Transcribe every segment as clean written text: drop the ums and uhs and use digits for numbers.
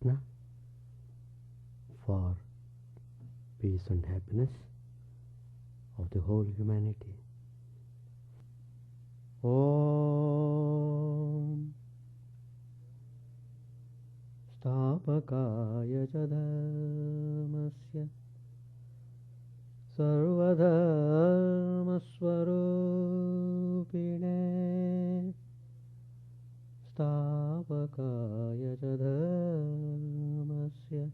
Ramakrishna for peace and happiness of the whole humanity. Om Stapakaya Dharmasya Sarvadharmaswarupine Stapakaya Dharmasya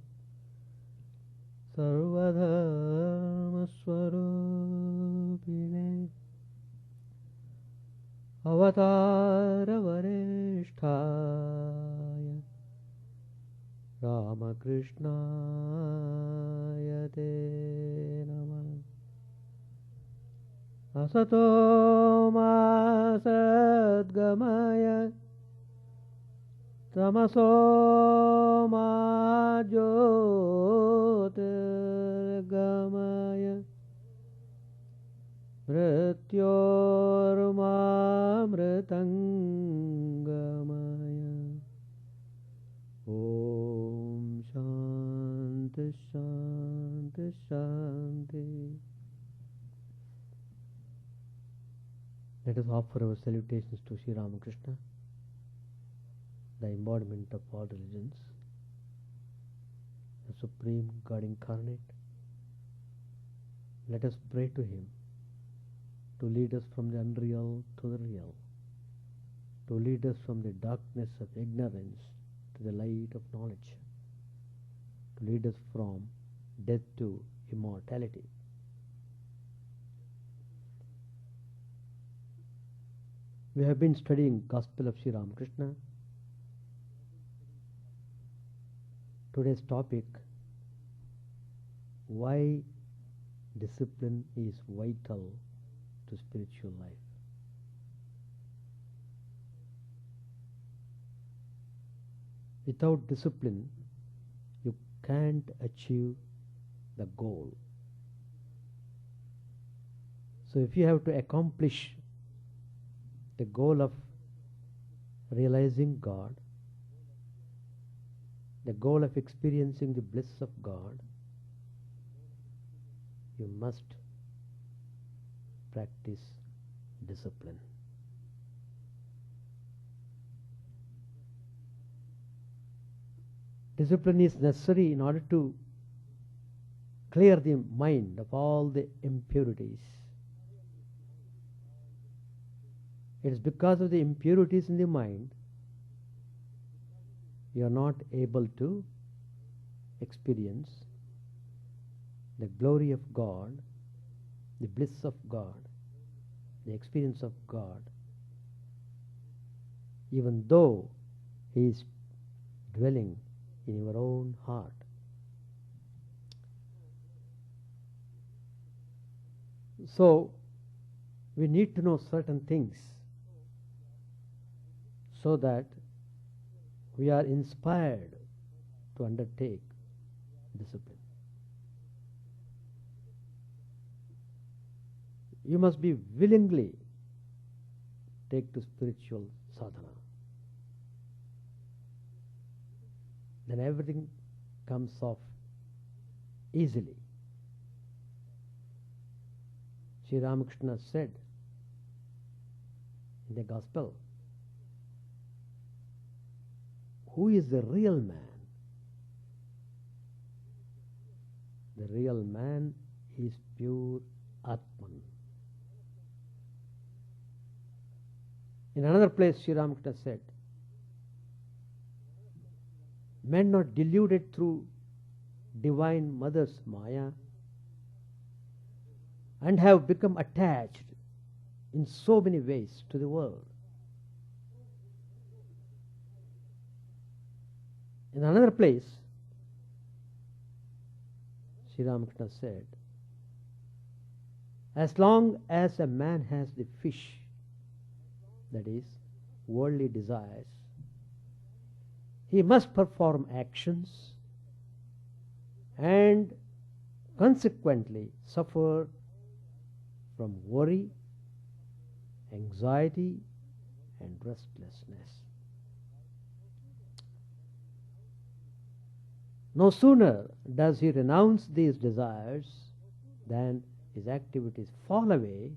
Sarvadharmaswarupine Avataravarishthaya Ramakrishna Te Namah Asato Ma Sadgamaya Tamaso Ma Jyotirgamaya Mrityormamritangamaya Om Shanti Shanti Shanti. Let us offer our salutations to Sri Ramakrishna, the embodiment of all religions, the Supreme God Incarnate. Let us pray to Him to lead us from the unreal to the real, to lead us from the darkness of ignorance to the light of knowledge, to lead us from death to immortality. We have been studying Gospel of Sri Ramakrishna. Today's topic: why discipline is vital to spiritual life. Without discipline, you can't achieve the goal. So if you have to accomplish the goal of realizing God, the goal of experiencing the bliss of God, you must practice discipline. Discipline is necessary in order to clear the mind of all the impurities. It is because of the impurities in the mind you are not able to experience the glory of God, the bliss of God, the experience of God, even though He is dwelling in your own heart. So, we need to know certain things so that we are inspired to undertake discipline. You must be willingly take to spiritual sadhana. Then everything comes off easily. Sri Ramakrishna said in the Gospel, who is the real man? The real man is pure Atman. In another place, Sri Ramakrishna said, men not deluded through divine mother's Maya and have become attached in so many ways to the world. In another place, Sri Ramakrishna said, as long as a man has the fish, that is, worldly desires, he must perform actions and consequently suffer from worry, anxiety, and restlessness. No sooner does he renounce these desires than his activities fall away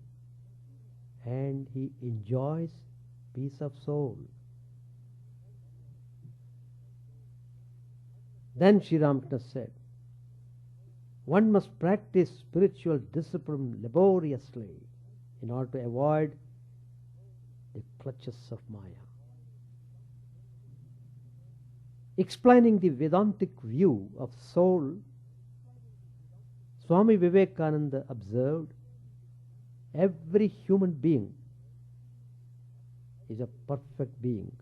and he enjoys peace of soul. Then Sri Ramakrishna said, one must practice spiritual discipline laboriously in order to avoid the clutches of Maya. Explaining the Vedantic view of soul, Swami Vivekananda observed, every human being is a perfect being,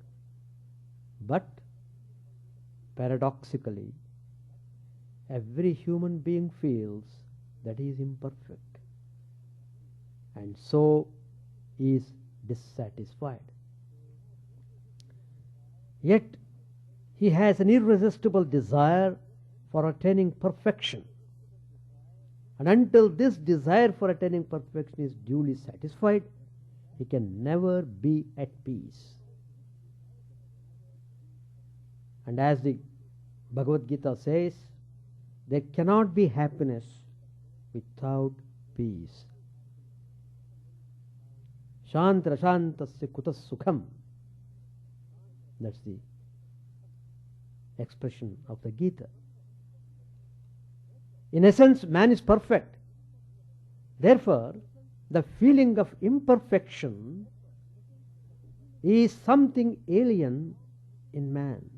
but paradoxically, every human being feels that he is imperfect and so is dissatisfied. Yet he has an irresistible desire for attaining perfection. And until this desire for attaining perfection is duly satisfied, he can never be at peace. And as the Bhagavad Gita says, there cannot be happiness without peace. Shantra shantasya kutas sukham. That's the expression of the Gita. In essence, man is perfect. Therefore, the feeling of imperfection is something alien in man.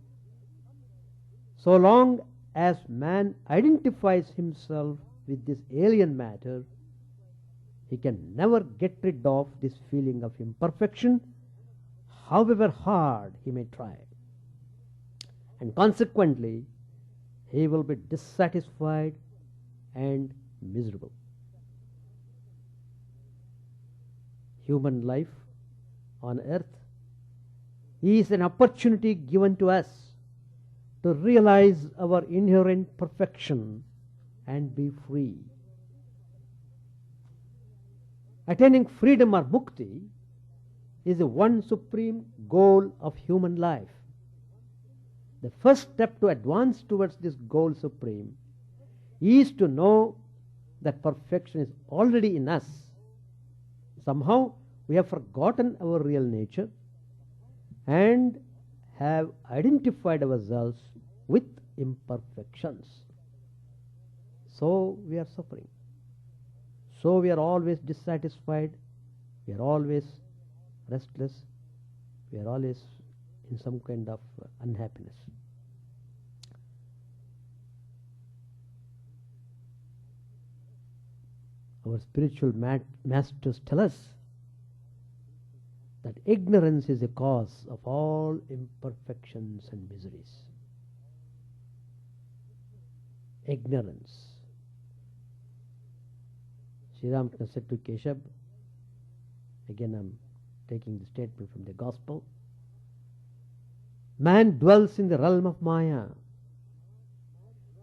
So long as man identifies himself with this alien matter, he can never get rid of this feeling of imperfection, however hard he may try. And consequently, he will be dissatisfied and miserable. Human life on earth is an opportunity given to us to realize our inherent perfection and be free. Attaining freedom or mukti is the one supreme goal of human life. The first step to advance towards this goal supreme is to know that perfection is already in us. Somehow we have forgotten our real nature and have identified ourselves with imperfections. So we are suffering. So we are always dissatisfied. We are always restless. We are always in some kind of unhappiness. Our spiritual masters tell us that ignorance is the cause of all imperfections and miseries. Ignorance. Sri Ramakrishna said to Keshab, again I am taking the statement from the Gospel, man dwells in the realm of Maya.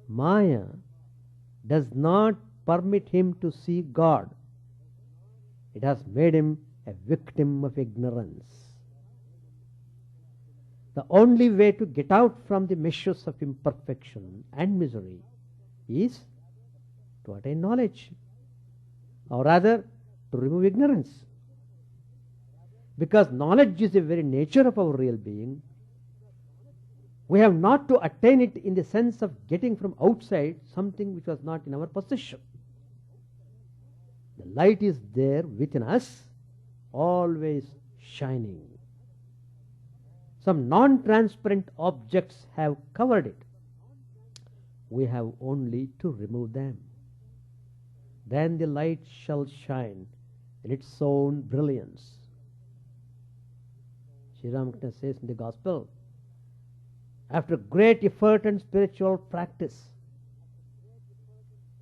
Maya does not permit him to see God. It has made him a victim of ignorance. The only way to get out from the meshes of imperfection and misery is to attain knowledge, or rather to remove ignorance. Because knowledge is the very nature of our real being, we have not to attain it in the sense of getting from outside something which was not in our possession. The light is there within us, always shining. Some non-transparent objects have covered it. We have only to remove them. Then the light shall shine in its own brilliance. Sri Ramakrishna says in the Gospel, after great effort and spiritual practice,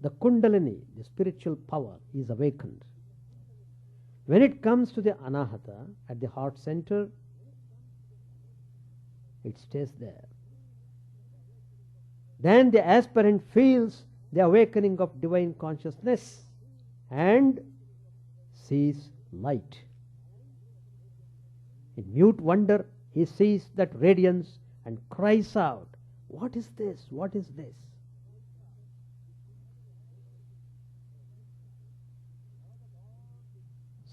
the Kundalini, the spiritual power, is awakened. When it comes to the Anahata at the heart center, it stays there. Then the aspirant feels the awakening of divine consciousness and sees light. In mute wonder, he sees that radiance and cries out, What is this? What is this?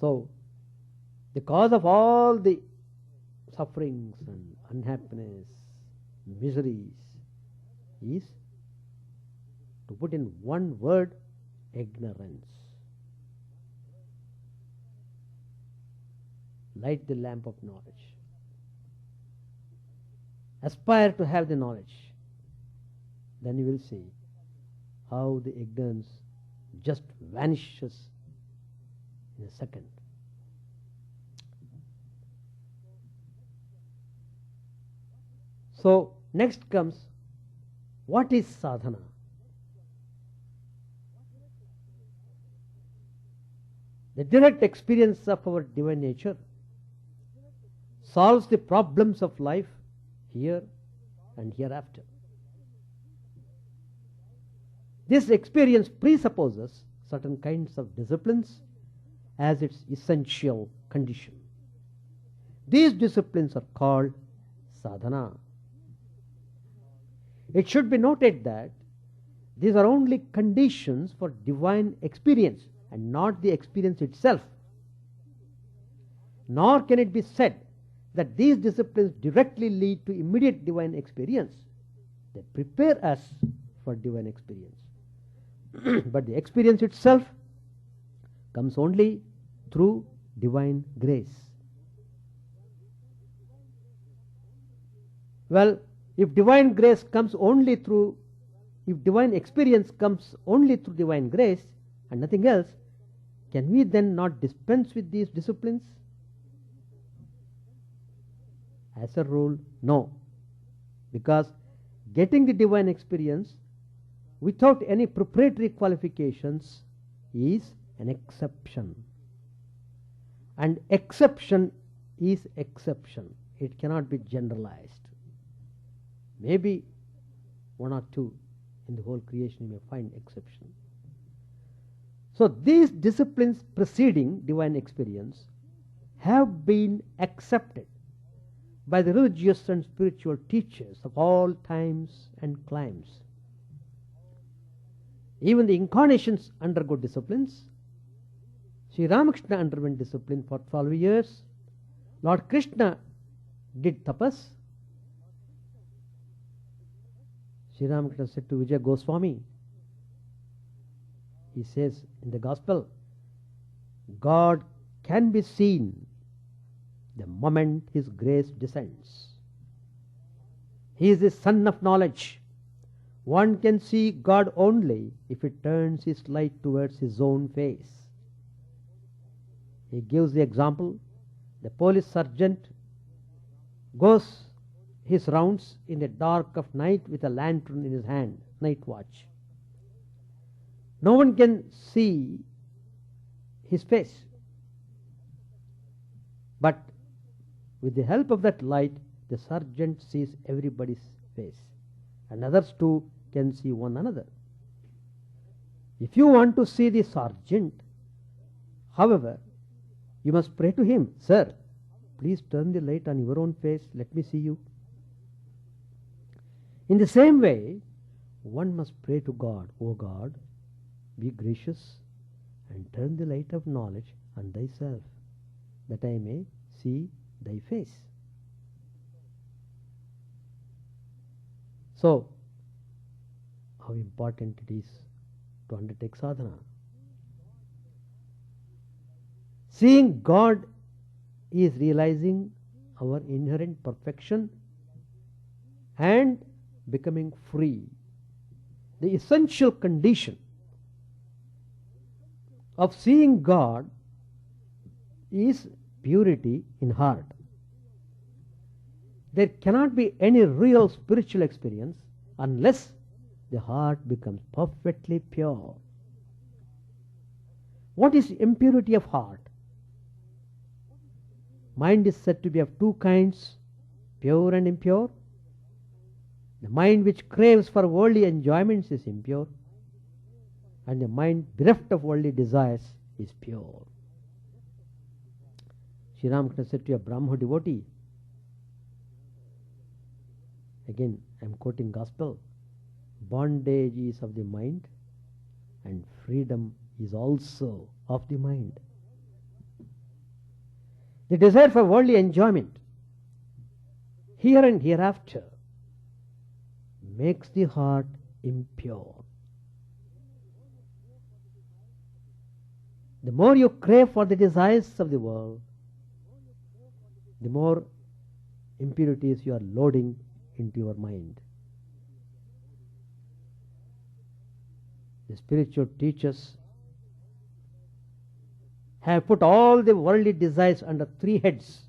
So, the cause of all the sufferings and unhappiness, miseries, is, to put in one word, ignorance. Light the lamp of knowledge. Aspire to have the knowledge. Then you will see how the ignorance just vanishes in a second. So, next comes, what is sadhana? The direct experience of our divine nature solves the problems of life here and hereafter. This experience presupposes certain kinds of disciplines as its essential condition. These disciplines are called sadhana. It should be noted that these are only conditions for divine experience and not the experience itself. Nor can it be said that these disciplines directly lead to immediate divine experience. They prepare us for divine experience. But the experience itself comes only through divine grace. Well, if divine grace comes only through, if divine experience comes only through divine grace and nothing else, can we then not dispense with these disciplines? As a rule, no. Because getting the divine experience without any preparatory qualifications is an exception. And exception is exception. It cannot be generalized. Maybe one or two in the whole creation you may find exception. So these disciplines preceding divine experience have been accepted by the religious and spiritual teachers of all times and climes. Even the incarnations undergo disciplines. Sri Ramakrishna underwent discipline for 12 years. Lord Krishna did tapas. Sri Ramakrishna said to Vijay Goswami, he says in the Gospel, God can be seen the moment His grace descends. He is the sun of knowledge. One can see God only if he turns his light towards his own face. He gives the example, the police sergeant goes his rounds in the dark of night with a lantern in his hand, night watch. No one can see his face. But with the help of that light, the sergeant sees everybody's face, and others too can see one another. If you want to see the sergeant, however, you must pray to him, Sir, please turn the light on your own face, let me see you. In the same way, one must pray to God, O God, be gracious and turn the light of knowledge on thyself, that I may see thy face. So, how important it is to undertake sadhana. Seeing God is realizing our inherent perfection and becoming free. The essential condition of seeing God is purity in heart. There cannot be any real spiritual experience unless the heart becomes perfectly pure. What is impurity of heart? Mind is said to be of two kinds, pure and impure. The mind which craves for worldly enjoyments is impure, and the mind bereft of worldly desires is pure. Sri Ramakrishna said to a Brahmo devotee, Again, I am quoting Gospel. Bondage is of the mind, and freedom is also of the mind. The desire for worldly enjoyment, here and hereafter, makes the heart impure. The more you crave for the desires of the world, the more impurities you are loading into your mind. The spiritual teachers have put all the worldly desires under 3 heads.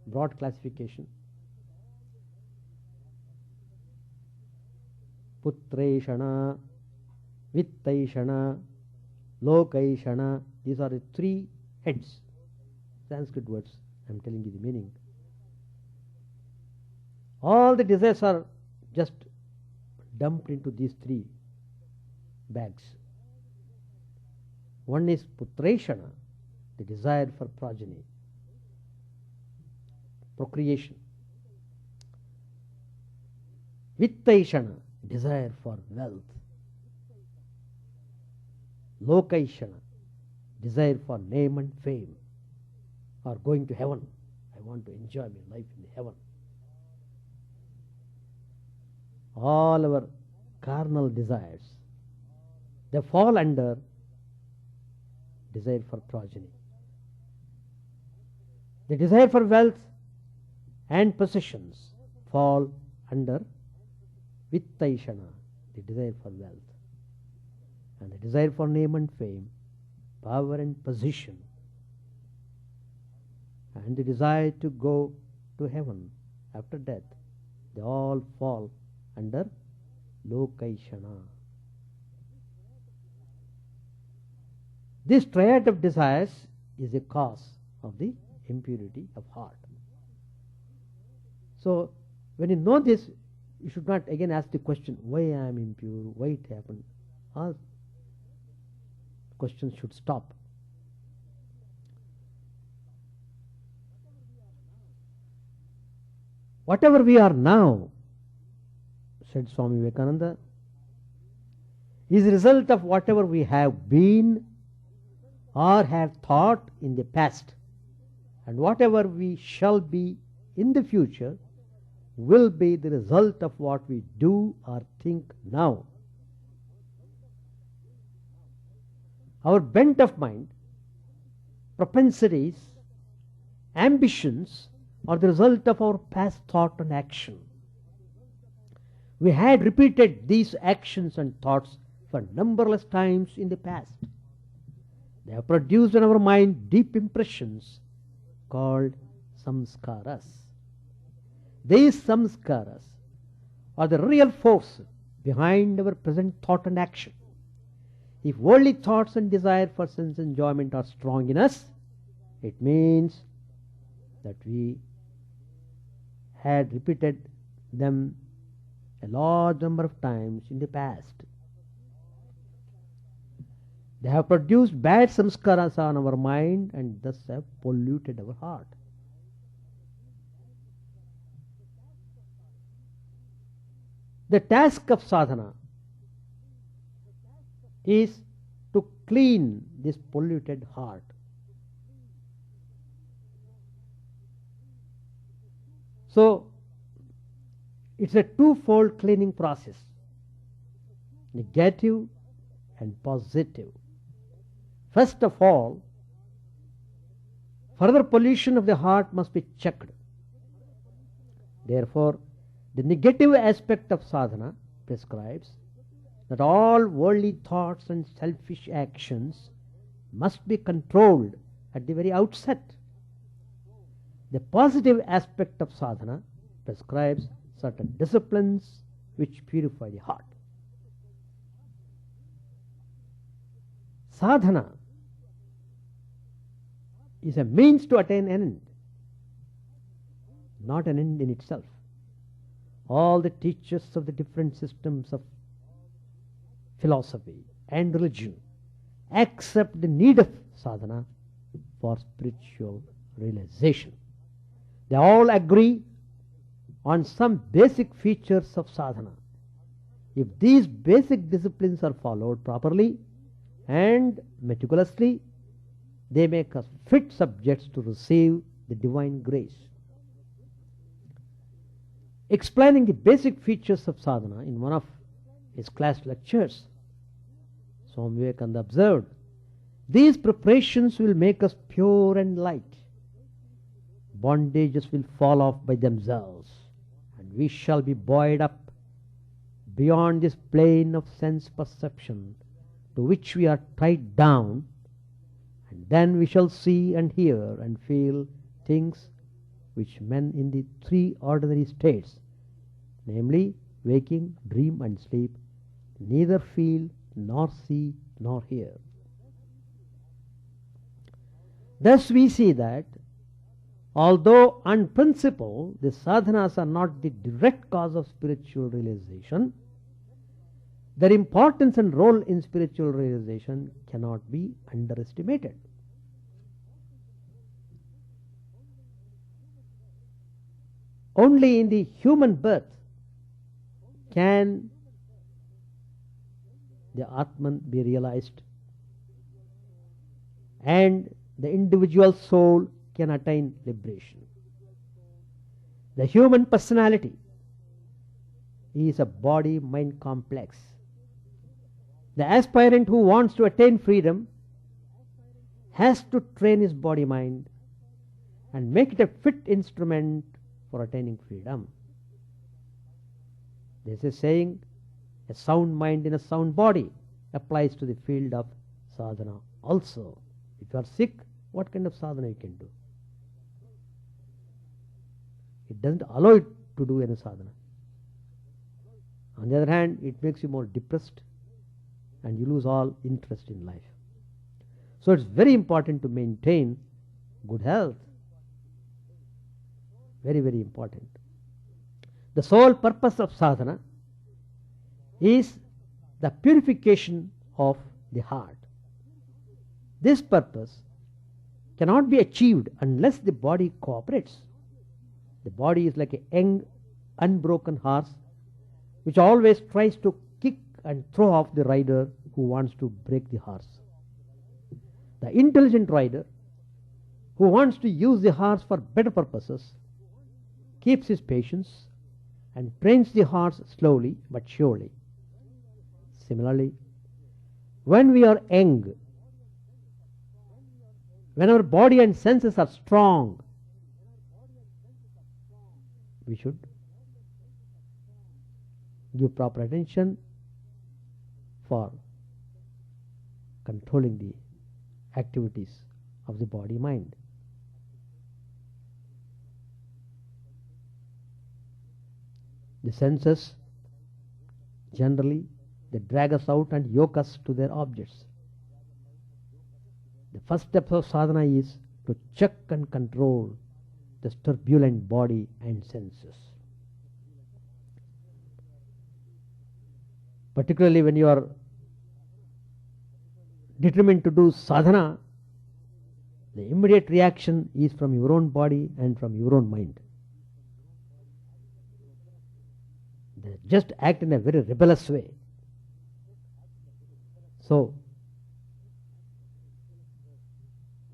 Broad classification. Putraishana, Vittaishana, Lokaishana. These are the 3 heads. Sanskrit words. I am telling you the meaning. All the desires are just dumped into these 3 bags. One is Putraishana, the desire for progeny, procreation. Vittaishana, desire for wealth. Lokaishana, desire for name and fame, or going to heaven. I want to enjoy my life in heaven. All our carnal desires, they fall under desire for progeny. The desire for wealth and possessions fall under Vittaishana, the desire for wealth. And the desire for name and fame, power and position, and the desire to go to heaven after death, they all fall under Lokaishana. This triad of desires is a cause of the impurity of heart. So, when you know this, you should not again ask the question, why I am impure, why it happened. All questions should stop. Whatever we are now, said Swami Vivekananda, is a result of whatever we have been or have thought in the past, and whatever we shall be in the future will be the result of what we do or think now. Our bent of mind, propensities, ambitions are the result of our past thought and action. We had repeated these actions and thoughts for numberless times in the past. They have produced in our mind deep impressions called samskaras. These samskaras are the real force behind our present thought and action. If worldly thoughts and desire for sense enjoyment are strong in us, it means that we had repeated them a large number of times in the past. They have produced bad samskaras on our mind and thus have polluted our heart. The task of sadhana is to clean this polluted heart. So, it's a twofold cleaning process, negative and positive. First of all, further pollution of the heart must be checked. Therefore, the negative aspect of sadhana prescribes that all worldly thoughts and selfish actions must be controlled at the very outset. The positive aspect of sadhana prescribes certain disciplines which purify the heart. Sadhana is a means to attain an end, not an end in itself. All the teachers of the different systems of philosophy and religion accept the need of sadhana for spiritual realization. They all agree on some basic features of sadhana. If these basic disciplines are followed properly and meticulously, they make us fit subjects to receive the divine grace. Explaining the basic features of sadhana in one of his class lectures, Swami Vivekananda observed, these preparations will make us pure and light. Bondages will fall off by themselves, and we shall be buoyed up beyond this plane of sense perception to which we are tied down, and then we shall see and hear and feel things which men in the three ordinary states, namely waking, dream and sleep, neither feel nor see nor hear. Thus we see that although on principle the sadhanas are not the direct cause of spiritual realization, their importance and role in spiritual realization cannot be underestimated. Only in the human birth can the Atman be realized, and the individual soul can attain liberation. The human personality is a body-mind complex. The aspirant who wants to attain freedom has to train his body-mind and make it a fit instrument for attaining freedom. This is saying a sound mind in a sound body applies to the field of sadhana also. If you are sick, what kind of sadhana you can do? It doesn't allow you to do any sadhana. On the other hand, it makes you more depressed and you lose all interest in life. So it's very important to maintain good health. Very, very important. The sole purpose of sadhana is the purification of the heart. This purpose cannot be achieved unless the body cooperates. The body is like a young, unbroken horse which always tries to kick and throw off the rider who wants to break the horse. The intelligent rider who wants to use the horse for better purposes keeps his patience and trains the horse slowly but surely. Similarly, when we are young, when our body and senses are strong, we should give proper attention for controlling the activities of the body-mind. The senses, generally, they drag us out and yoke us to their objects. The first step of sadhana is to check and control this turbulent body and senses. Particularly when you are determined to do sadhana, the immediate reaction is from your own body and from your own mind. They just act in a very rebellious way. So,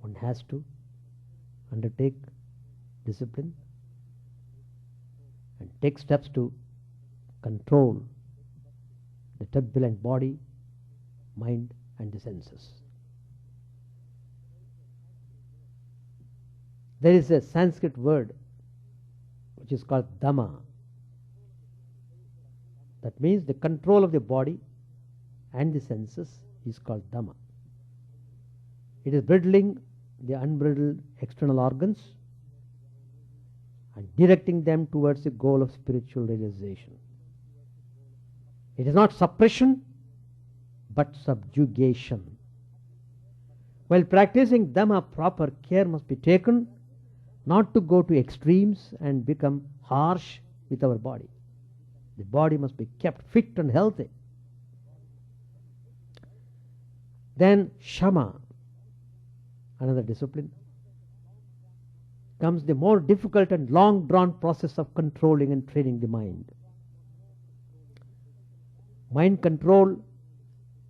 one has to undertake discipline and take steps to control the turbulent body, mind and the senses. There is a Sanskrit word which is called dhamma. That means the control of the body and the senses is called dhamma. It is bridling the unbridled external organs and directing them towards the goal of spiritual realization. It is not suppression but subjugation. While practicing dhamma, proper care must be taken not to go to extremes and become harsh with our body. The body must be kept fit and healthy. Then shama, another discipline. comes the more difficult and long-drawn process of controlling and training the mind. Mind control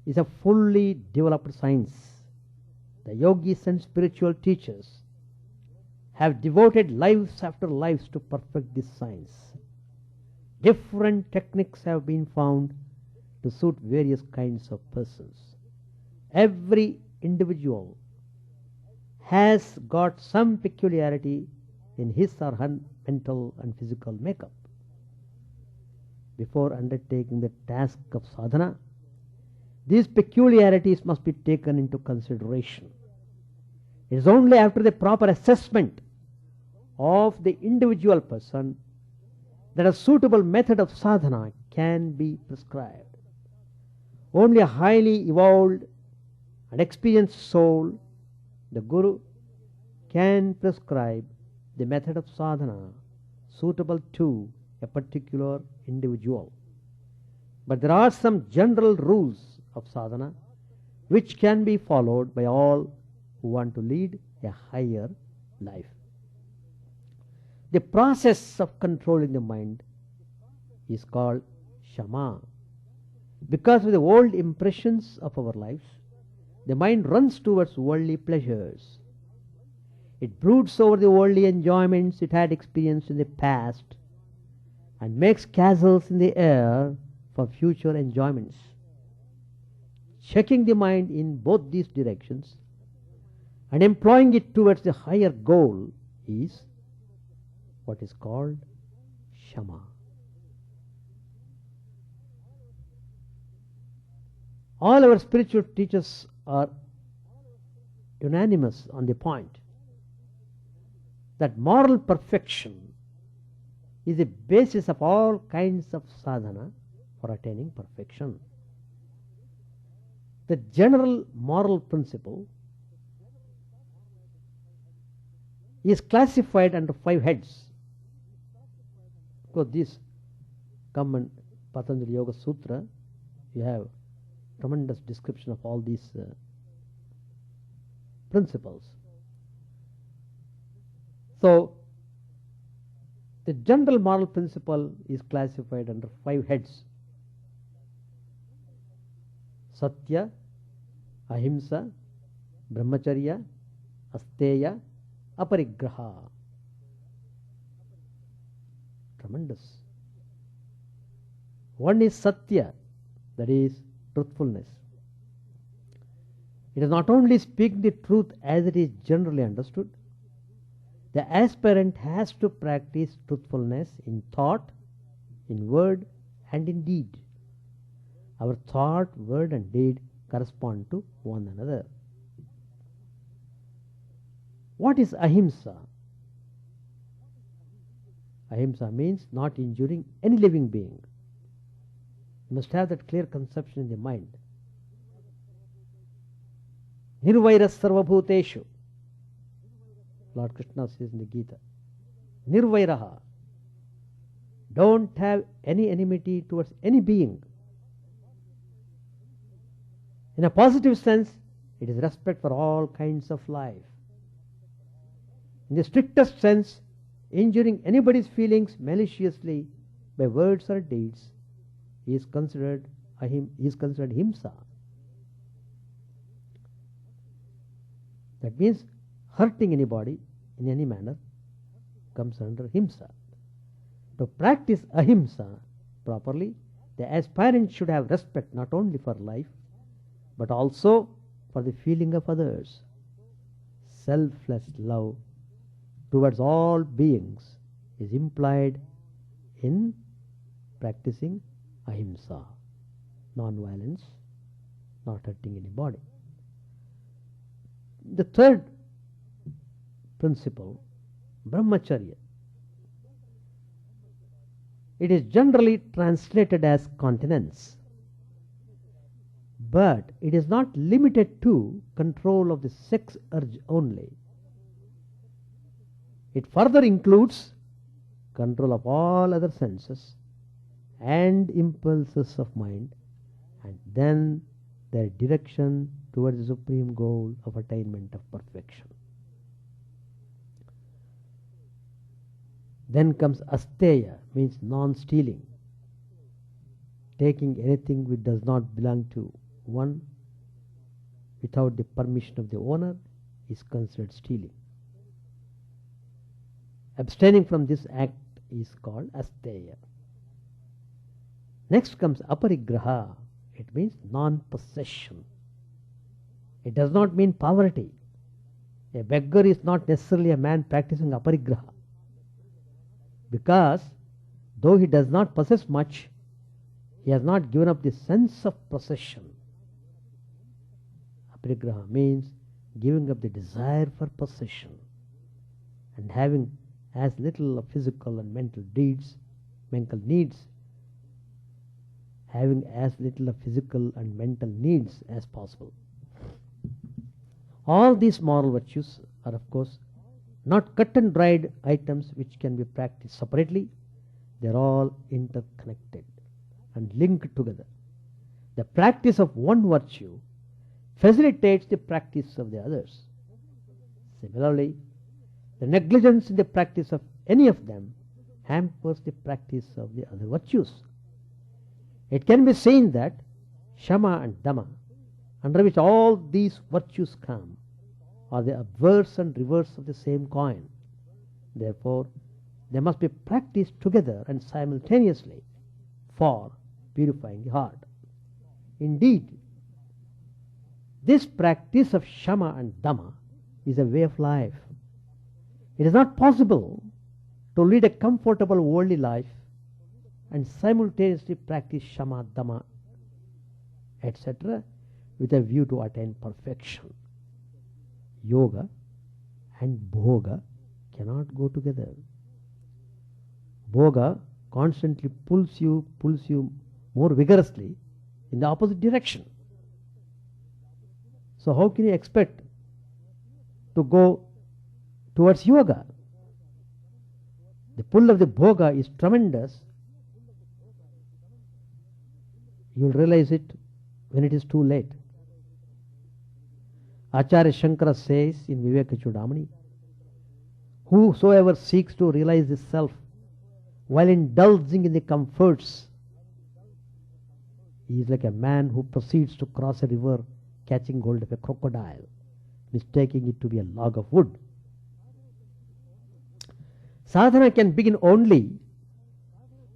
is a fully developed science. The yogis and spiritual teachers have devoted lives after lives to perfect this science. Different techniques have been found to suit various kinds of persons. Every individual has got some peculiarity in his or her mental and physical makeup. Before undertaking the task of sadhana, these peculiarities must be taken into consideration. It is only after the proper assessment of the individual person that a suitable method of sadhana can be prescribed. Only a highly evolved and experienced soul, the Guru, can prescribe the method of sadhana suitable to a particular individual. But there are some general rules of sadhana which can be followed by all who want to lead a higher life. The process of controlling the mind is called shama. Because of the old impressions of our lives, the mind runs towards worldly pleasures. It broods over the worldly enjoyments it had experienced in the past and makes castles in the air for future enjoyments. Checking the mind in both these directions and employing it towards the higher goal is what is called shama. All our spiritual teachers are unanimous on the point that moral perfection is the basis of all kinds of sadhana for attaining perfection. The general moral principle is classified under 5 heads. Because these come in Patanjali Yoga Sutra, you have tremendous description of all these principles. So, the general moral principle is classified under 5 heads: Satya, Ahimsa, Brahmacharya, Asteya, Aparigraha. Tremendous. One is Satya, that is truthfulness. It is not only speaking the truth as it is generally understood. The aspirant has to practice truthfulness in thought, in word, and in deed. Our thought, word, and deed correspond to one another. What is ahimsa? Ahimsa means not injuring any living being. You must have that clear conception in the mind. Nirvairas sarvabhuteshu. Lord Krishna says in the Gita. Nirvairaha. Don't have any enmity towards any being. In a positive sense, it is respect for all kinds of life. In the strictest sense, injuring anybody's feelings maliciously by words or deeds is considered himsa. That means hurting anybody in any manner comes under himsa. To practice ahimsa properly, the aspirant should have respect not only for life, but also for the feeling of others. Selfless love towards all beings is implied in practicing ahimsa, non-violence, not hurting anybody. The third principle, brahmacharya. It is generally translated as continence, but it is not limited to control of the sex urge only. It further includes control of all other senses and impulses of mind, and then their direction towards the supreme goal of attainment of perfection. Then comes asteya, means non-stealing. Taking anything which does not belong to one without the permission of the owner is considered stealing. Abstaining from this act is called asteya. Next comes aparigraha. It means non-possession. It does not mean poverty. A beggar is not necessarily a man practicing aparigraha, because though he does not possess much, he has not given up the sense of possession. Aparigraha means giving up the desire for possession and having as little of physical and mental needs, having as little of physical and mental needs as possible. All these moral virtues are, of course, not cut and dried items which can be practiced separately. They are all interconnected and linked together. The practice of one virtue facilitates the practice of the others. Similarly, the negligence in the practice of any of them hampers the practice of the other virtues. It can be seen that Shama and Dhamma, under which all these virtues come, are the obverse and reverse of the same coin. Therefore, they must be practiced together and simultaneously for purifying the heart. Indeed, this practice of Shama and Dhamma is a way of life. It is not possible to lead a comfortable worldly life and simultaneously practice Shama, Dhamma, etc. with a view to attain perfection. Yoga and bhoga cannot go together. Bhoga constantly pulls you more vigorously in the opposite direction. So how can you expect to go towards yoga? The pull of the bhoga is tremendous. You will realize it when it is too late. Acharya Shankara says in Vivekananda, whosoever seeks to realize the self while indulging in the comforts, he is like a man who proceeds to cross a river catching hold of a crocodile, mistaking it to be a log of wood. Sadhana can begin only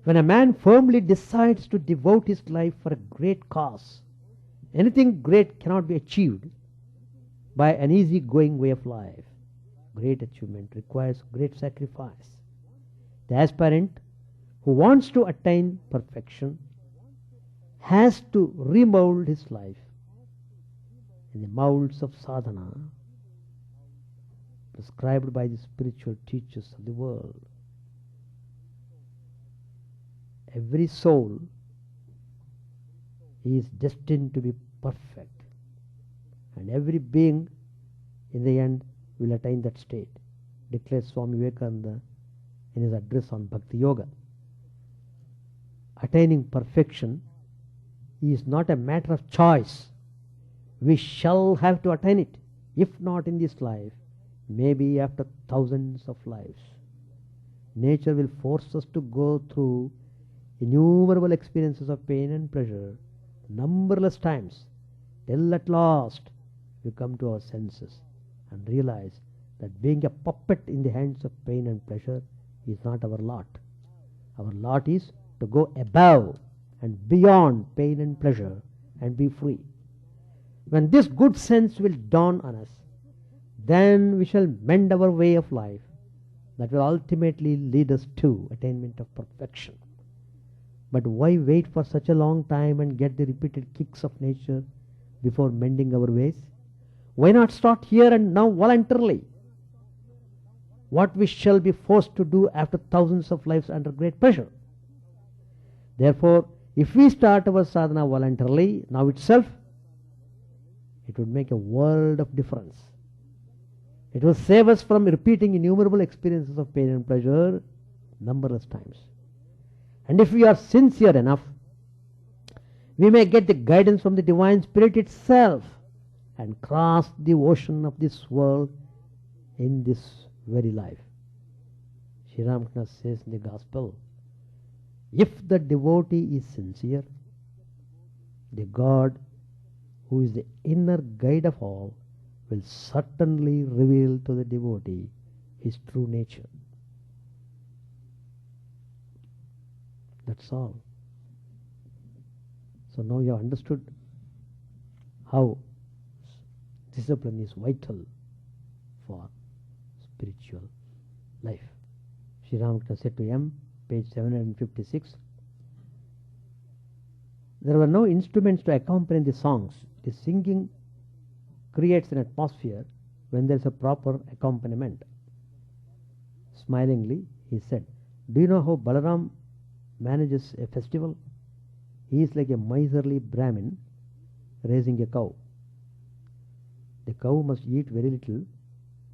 when a man firmly decides to devote his life for a great cause. Anything great cannot be achieved by an easy-going way of life. Great achievement requires great sacrifice. The aspirant who wants to attain perfection has to remold his life in the molds of sadhana prescribed by the spiritual teachers of the world. Every soul is destined to be perfect, and every being in the end will attain that state, declares Swami Vivekananda in his address on Bhakti Yoga. Attaining perfection is not a matter of choice. We shall have to attain it, if not in this life, maybe after thousands of lives. Nature will force us to go through innumerable experiences of pain and pleasure numberless times, till at last we come to our senses and realize that being a puppet in the hands of pain and pleasure is not our lot. Our lot is to go above and beyond pain and pleasure and be free. When this good sense will dawn on us, then we shall mend our way of life that will ultimately lead us to attainment of perfection. But why wait for such a long time and get the repeated kicks of nature before mending our ways? Why not start here and now voluntarily? What we shall be forced to do after thousands of lives under great pressure. Therefore, if we start our sadhana voluntarily, now itself, it would make a world of difference. It will save us from repeating innumerable experiences of pain and pleasure numberless times. And if we are sincere enough, we may get the guidance from the Divine Spirit itself and cross the ocean of this world in this very life. Sri Ramakrishna says in the Gospel, if the devotee is sincere, the God, who is the inner guide of all, will certainly reveal to the devotee his true nature. That's all. So now you have understood how discipline is vital for spiritual life. Sri Ramakrishna said to M, page 756, there were no instruments to accompany the songs. The singing creates an atmosphere when there is a proper accompaniment. Smilingly, he said, do you know how Balaram manages a festival? He is like a miserly Brahmin raising a cow. The cow must eat very little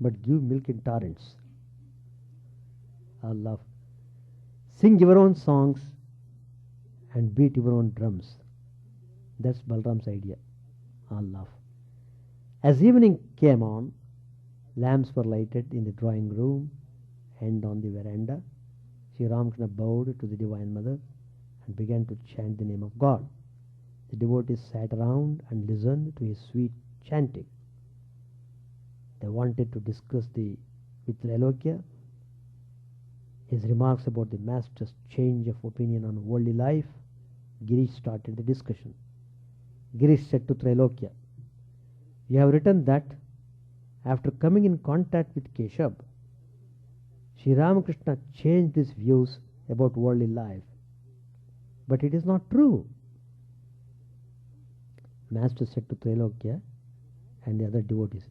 but give milk in torrents. Allah. Sing your own songs and beat your own drums. That's Balaram's idea. Allah. As evening came on, lamps were lighted in the drawing room and on the veranda. Sri Ramakrishna bowed to the Divine Mother and began to chant the name of God. The devotees sat around and listened to his sweet chanting. They wanted to discuss the Vitralokia, his remarks about the master's change of opinion on worldly life. Girish started the discussion. Girish said to Trailokya, you have written that after coming in contact with Keshab, Sri Ramakrishna changed his views about worldly life. But it is not true. Master said to Trailokya and the other devotees,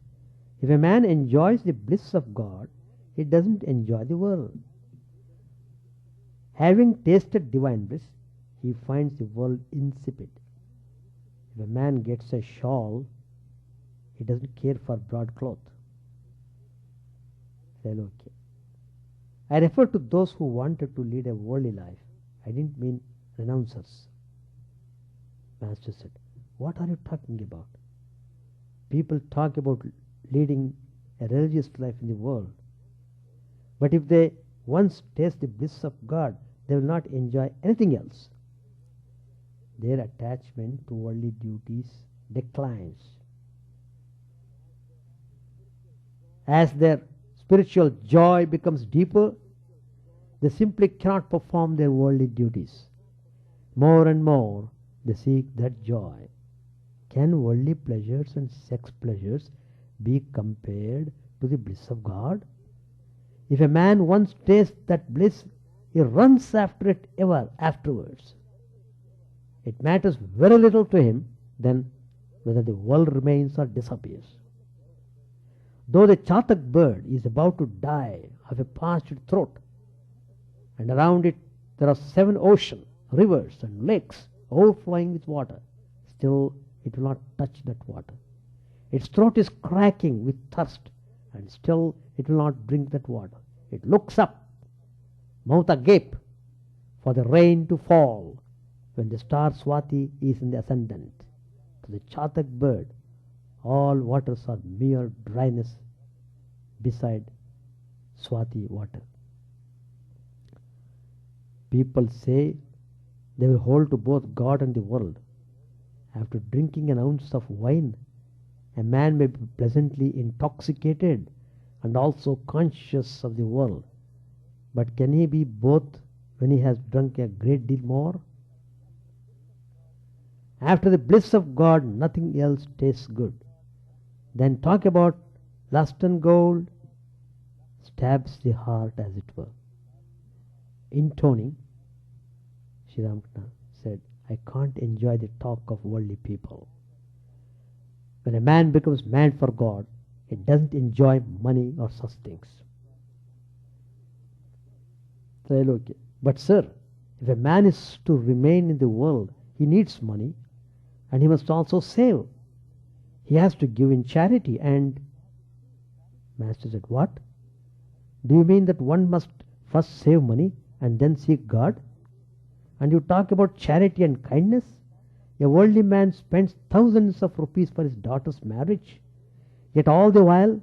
if a man enjoys the bliss of God, he doesn't enjoy the world. Having tasted divine bliss, he finds the world insipid. If a man gets a shawl, he doesn't care for broadcloth. Trailokya. I refer to those who wanted to lead a worldly life. I didn't mean renouncers. Master said, what are you talking about? People talk about leading a religious life in the world. But if they once taste the bliss of God, they will not enjoy anything else. Their attachment to worldly duties declines. As their spiritual joy becomes deeper, they simply cannot perform their worldly duties. More and more, they seek that joy. Can worldly pleasures and sex pleasures be compared to the bliss of God? If a man once tastes that bliss, he runs after it ever afterwards. It matters very little to him then whether the world remains or disappears. Though the chatak bird is about to die of a parched throat, and around it there are 7 oceans, rivers and lakes overflowing with water, still it will not touch that water. Its throat is cracking with thirst, and still it will not drink that water. It looks up, mouth agape, for the rain to fall when the star Swati is in the ascendant. To the chatak bird, all waters are mere dryness beside Swati water. People say they will hold to both God and the world. After drinking an ounce of wine, a man may be pleasantly intoxicated and also conscious of the world. But can he be both when he has drunk a great deal more? After the bliss of God, nothing else tastes good. Then talk about lust and gold stabs the heart, as it were. Intoning, Sri Ramakrishna said, I can't enjoy the talk of worldly people. When a man becomes mad for God, he doesn't enjoy money or such things. Trailokya. But sir, if a man is to remain in the world, he needs money and he must also save. He has to give in charity and... Master said, what? Do you mean that one must first save money and then seek God? And you talk about charity and kindness? A worldly man spends thousands of rupees for his daughter's marriage, yet all the while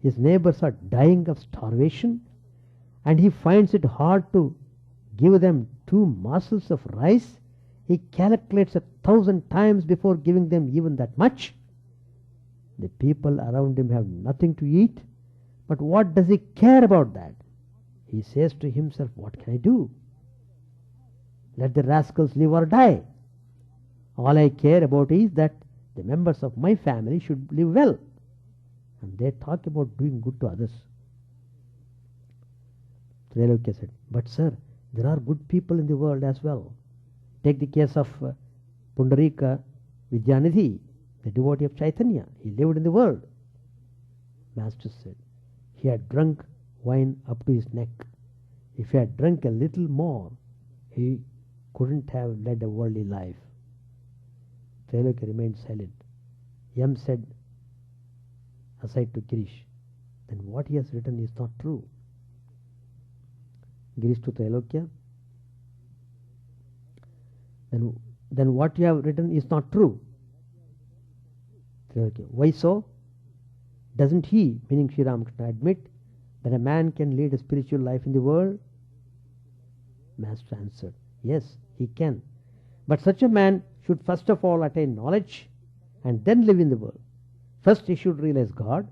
his neighbors are dying of starvation, and he finds it hard to give them 2 morsels of rice, he calculates 1,000 times before giving them even that much. The people around him have nothing to eat, but what does he care about that? He says to himself, what can I do? Let the rascals live or die. All I care about is that the members of my family should live well. And they talk about doing good to others. Trailokya said, but sir, there are good people in the world as well. Take the case of Pundarika Vidyanidhi, the devotee of Chaitanya. He lived in the world. Master said, he had drunk wine up to his neck. If he had drunk a little more, he couldn't have led a worldly life. Trailokya remained silent. Yam said, aside to Girish, then what he has written is not true. Girish to Trailokya, then what you have written is not true. Trailokya, why so? Doesn't he, meaning Sri Ramakrishna, admit that a man can lead a spiritual life in the world? Master answered, yes, he can. But such a man should first of all attain knowledge and then live in the world. First he should realize God,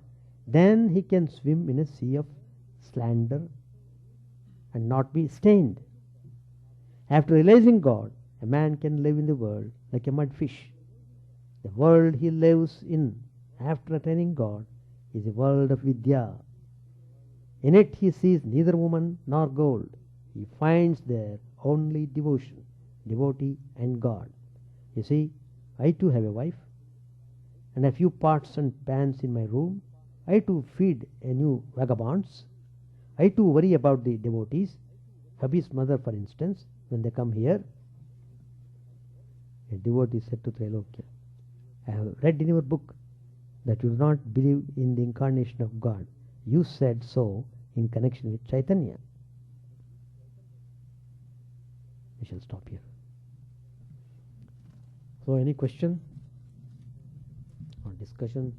then he can swim in a sea of slander and not be stained. After realizing God, a man can live in the world like a mudfish. The world he lives in after attaining God is a world of Vidya. In it he sees neither woman nor gold. He finds there only devotion, devotee and God. You see, I too have a wife and a few pots and pans in my room. I too feed a new vagabonds. I too worry about the devotees, Habib's mother for instance, when they come here. A devotee said to Trailokya, I have read in your book that you do not believe in the incarnation of God. You said so in connection with Chaitanya. We shall stop here. So any question or discussion?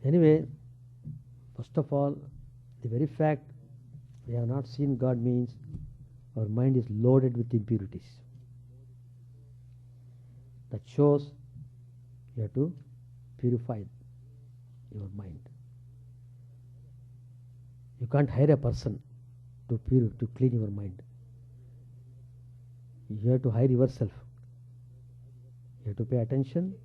Anyway, first of all, the very fact we have not seen God means our mind is loaded with impurities. That shows you have to purify your mind. You can't hire a person to clean your mind. You have to hire yourself. You have to pay attention.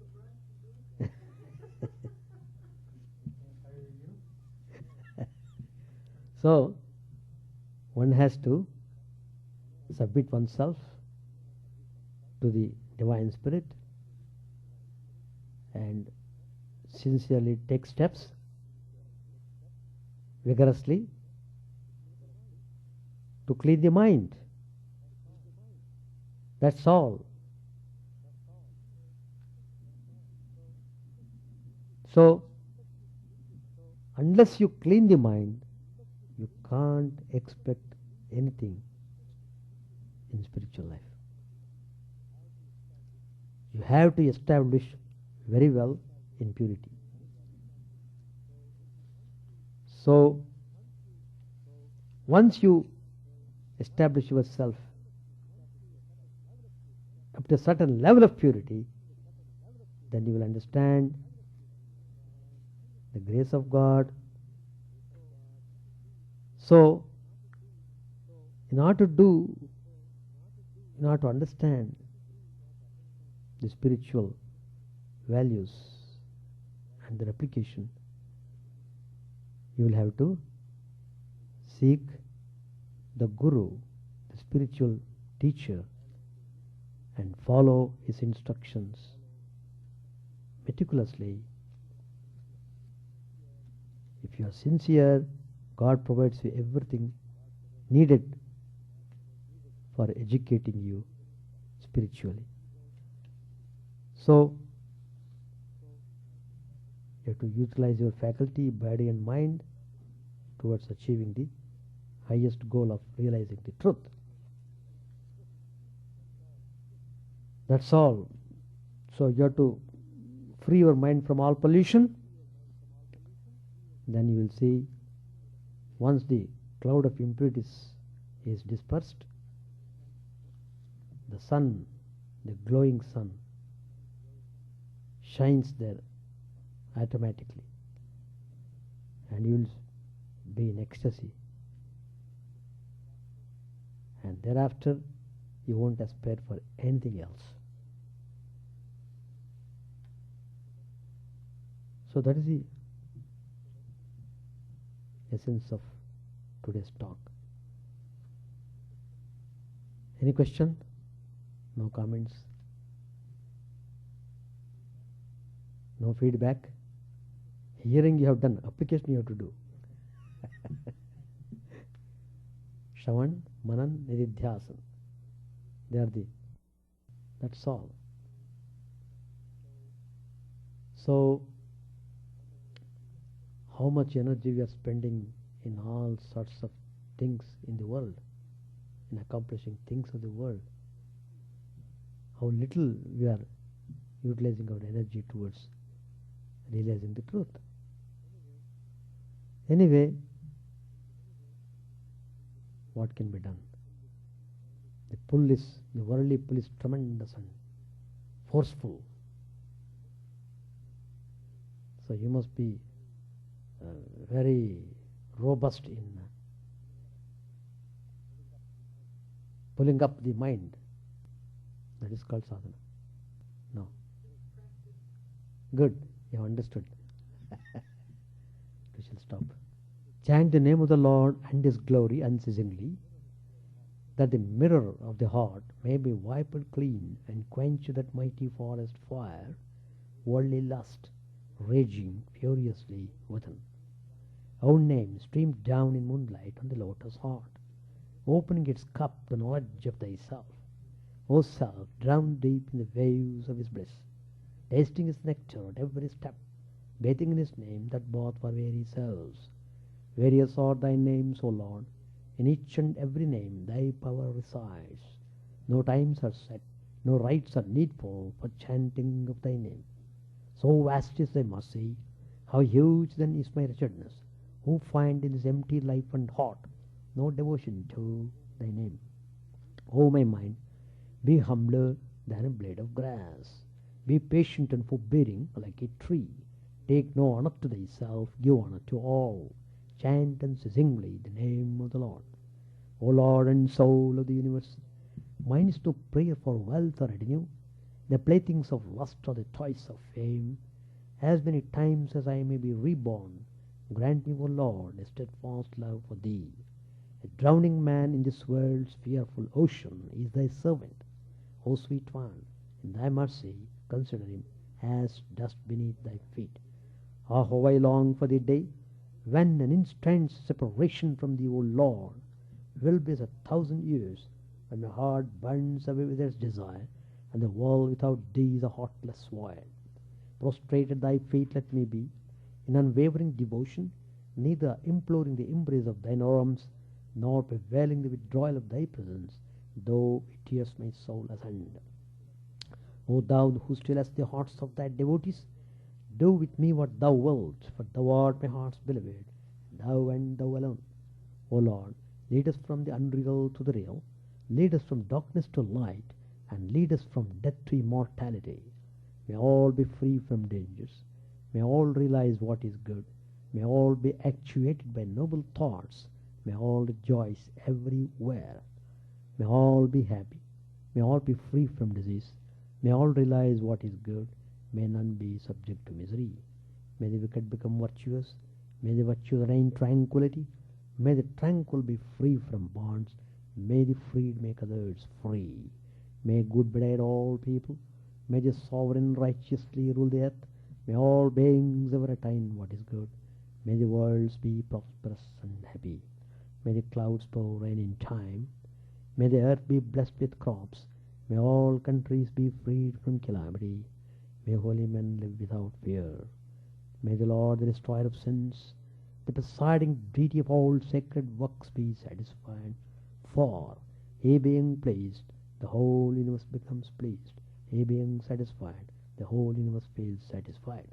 So, one has to submit oneself to the Divine Spirit and sincerely take steps vigorously to clean the mind. That's all. So, unless you clean the mind, you can't expect anything in spiritual life. You have to establish very well in purity. So, once you establish yourself up to a certain level of purity, then you will understand the grace of God. So, in order to understand the spiritual values and their application, you will have to seek the Guru, the spiritual teacher, and follow his instructions meticulously. If you are sincere, God provides you everything needed for educating you spiritually. So, you have to utilize your faculty, body and mind towards achieving the highest goal of realizing the truth. That's all. So you have to free your mind from all pollution. Then you will see Once the cloud of impurities is dispersed, the sun, the glowing sun, shines there automatically, and you will be in ecstasy. And thereafter, you won't aspire for anything else. So that is the essence of today's talk. Any question? No comments? No feedback? Hearing you have done, application you have to do. Shravan, Manan, Nididhyasan. That's all. So, how much energy we are spending in all sorts of things in the world, in accomplishing things of the world. How little we are utilizing our energy towards realizing the truth. Anyway, what can be done? The worldly pull is tremendous and forceful. So you must be very robust in pulling up the mind. That is called sadhana. No. Good. You have understood. We shall stop. Chant the name of the Lord and His glory unceasingly, that the mirror of the heart may be wiped clean and quench that mighty forest fire, worldly lust, raging furiously within. Our name streamed down in moonlight on the lotus heart, opening its cup to knowledge of thyself. O self, drowned deep in the waves of His bliss, tasting His nectar at every step, bathing in His name that bought for very selves. Various are thy names, O Lord. In each and every name thy power resides. No times are set, no rites are needful for chanting of thy name. So vast is thy mercy, how huge then is my wretchedness, who find in this empty life and heart no devotion to thy name. O my mind, be humbler than a blade of grass. Be patient and forbearing like a tree. Take no honor to thyself, give honor to all. Chant unceasingly the name of the Lord. O Lord and soul of the universe, mine is no prayer for wealth or retinue, the playthings of lust or the toys of fame. As many times as I may be reborn, grant me, O Lord, a steadfast love for thee. A drowning man in this world's fearful ocean is thy servant. O sweet one, in thy mercy consider him as dust beneath thy feet. Ah, how I long for the day when an instant's separation from thee, O Lord, will be as 1,000 years, when my heart burns away with its desire, and the world without thee is a heartless void. Prostrate at thy feet let me be, in unwavering devotion, neither imploring the embrace of thine arms, nor bewailing the withdrawal of thy presence, though it tears my soul asunder. O thou who stillest the hearts of thy devotees, do with me what thou wilt, for thou art my heart's beloved, thou and thou alone. O Lord, lead us from the unreal to the real, lead us from darkness to light, and lead us from death to immortality. May all be free from dangers. May all realize what is good. May all be actuated by noble thoughts. May all rejoice everywhere. May all be happy. May all be free from disease. May all realize what is good. May none be subject to misery. May the wicked become virtuous. May the virtuous reign tranquility. May the tranquil be free from bonds. May the freed make others free. May good betide all people. May the sovereign righteously rule the earth. May all beings ever attain what is good. May the worlds be prosperous and happy. May the clouds pour rain in time. May the earth be blessed with crops. May all countries be freed from calamity. May holy men live without fear. May the Lord, the destroyer of sins, the presiding deity of all sacred works, be satisfied. For he being pleased, the whole universe becomes pleased. He being satisfied, the whole universe feels satisfied.